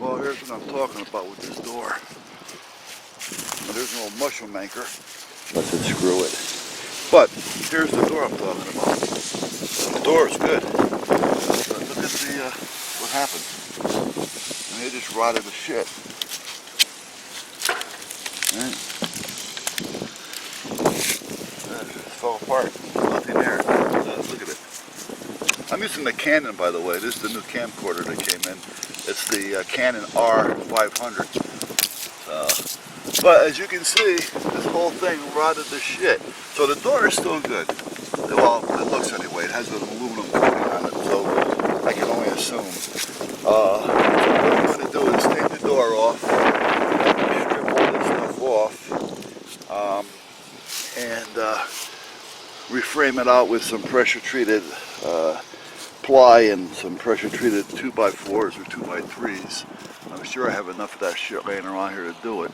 Well, here's what I'm talking about with this door. Now, there's an old mushroom anchor. Let's unscrew it. But here's the door I'm talking about. The door is good. But look at the what happened. And they just rotted the shit. Right? It fell apart. Nothing there. Look at it. I'm using the Canon, by the way. This is the new camcorder that came in. It's the Canon R500. But as you can see, this whole thing rotted to shit. So the door is still good. Well, it looks anyway. It has an aluminum coating on it, so I can only assume. What I'm going to do is take the door off, strip all this stuff off, and reframe it out with some pressure-treated ply and some pressure-treated 2x4s or 2x3s. I'm sure I have enough of that shit laying around here to do it.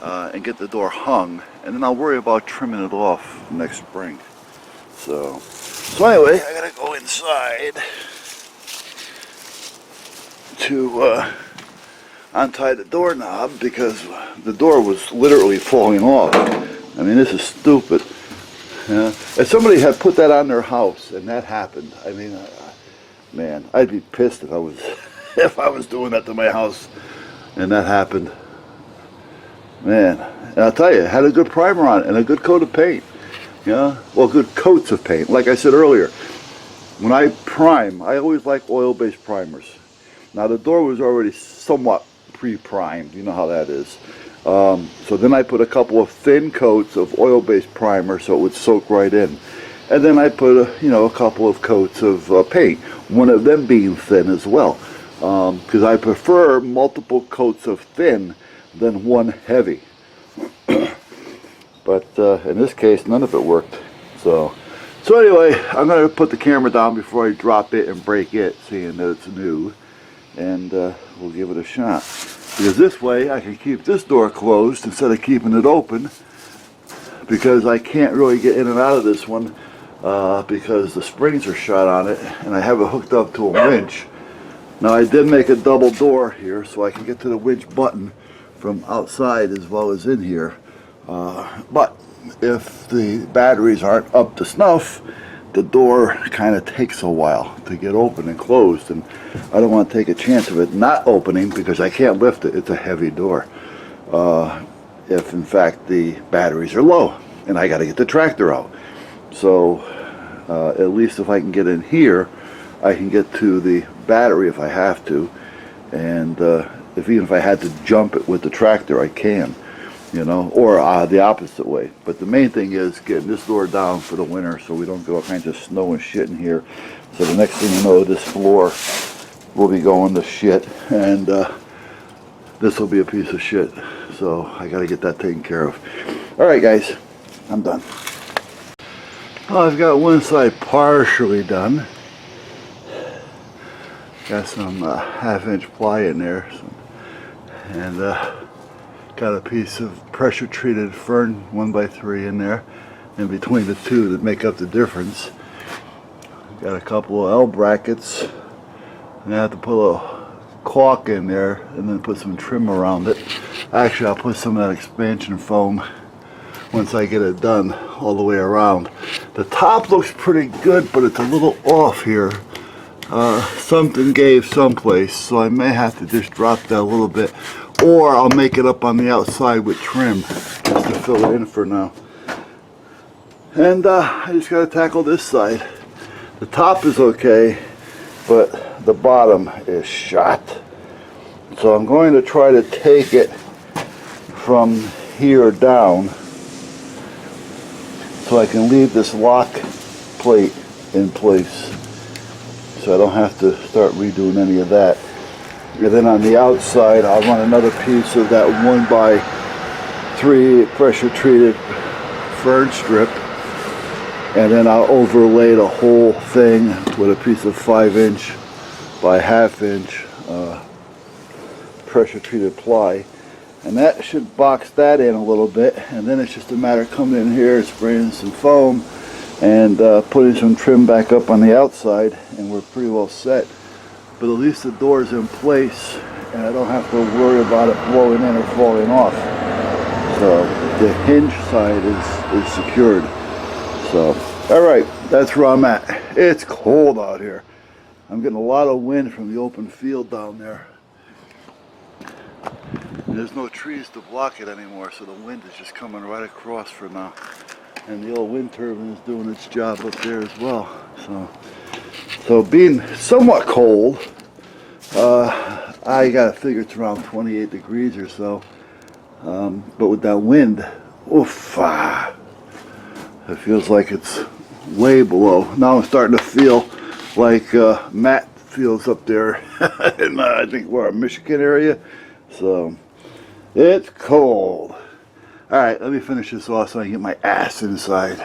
And get the door hung, and then I'll worry about trimming it off next spring. So anyway, I gotta go inside to untie the doorknob because the door was literally falling off. I mean, this is stupid. If somebody had put that on their house and that happened, I mean, man, I'd be pissed if I was if I was doing that to my house and that happened. Man, and I'll tell you, it had a good primer on it and a good coat of paint. Yeah, well, good coats of paint. Like I said earlier, when I prime, I always like oil-based primers. Now the door was already somewhat pre-primed. You know how that is. So then I put a couple of thin coats of oil-based primer so it would soak right in, and then I put a couple of coats of paint. One of them being thin as well, because I prefer multiple coats of thin than one heavy. But in this case, none of it worked. So anyway, I'm going to put the camera down before I drop it and break it, seeing that it's new, and we'll give it a shot. Because this way I can keep this door closed instead of keeping it open, because I can't really get in and out of this one because the springs are shot on it, and I have it hooked up to a winch. Now I did make a double door here so I can get to the winch button from outside as well as in here, but if the batteries aren't up to snuff, the door kind of takes a while to get open and closed, and I don't want to take a chance of it not opening because I can't lift it. It's a heavy door. If in fact the batteries are low and I got to get the tractor out, so at least if I can get in here, I can get to the battery if I have to, and even if I had to jump it with the tractor, I can, or the opposite way. But the main thing is getting this door down for the winter so we don't get all kinds of snow and shit in here. So the next thing you know, this floor will be going to shit, and this will be a piece of shit. So I got to get that taken care of. All right, guys, I'm done. Well, I've got one side partially done. Got some half-inch ply in there. And got a piece of pressure-treated fern 1x3 in there, in between the two that make up the difference. Got a couple of L brackets, and I have to put a caulk in there and then put some trim around it. Actually, I'll put some of that expansion foam once I get it done all the way around. The top looks pretty good, but it's a little off here. Something gave someplace, so I may have to just drop that a little bit, or I'll make it up on the outside with trim just to fill it in for now. And I just got to tackle this side. The top is okay, but the bottom is shot. So I'm going to try to take it from here down so I can leave this lock plate in place, so I don't have to start redoing any of that. And then on the outside, I'll run another piece of that 1x3 pressure treated fern strip, and then I'll overlay the whole thing with a piece of 5" by 1/2" pressure treated ply, and that should box that in a little bit. And then it's just a matter of coming in here, spraying some foam, and putting some trim back up on the outside, and we're pretty well set. but at least the door's in place and I don't have to worry about it blowing in or falling off. So the hinge side is secured. So, all right, that's where I'm at. It's cold out here. I'm getting a lot of wind from the open field down there. And there's no trees to block it anymore, so the wind is just coming right across for now. And the old wind turbine is doing its job up there as well. So being somewhat cold, I gotta figure it's around 28 degrees or so. But with that wind, oof, it feels like it's way below. Now I'm starting to feel like Matt feels up there in I think we're in Michigan area. So it's cold. All right, let me finish this off so I can get my ass inside.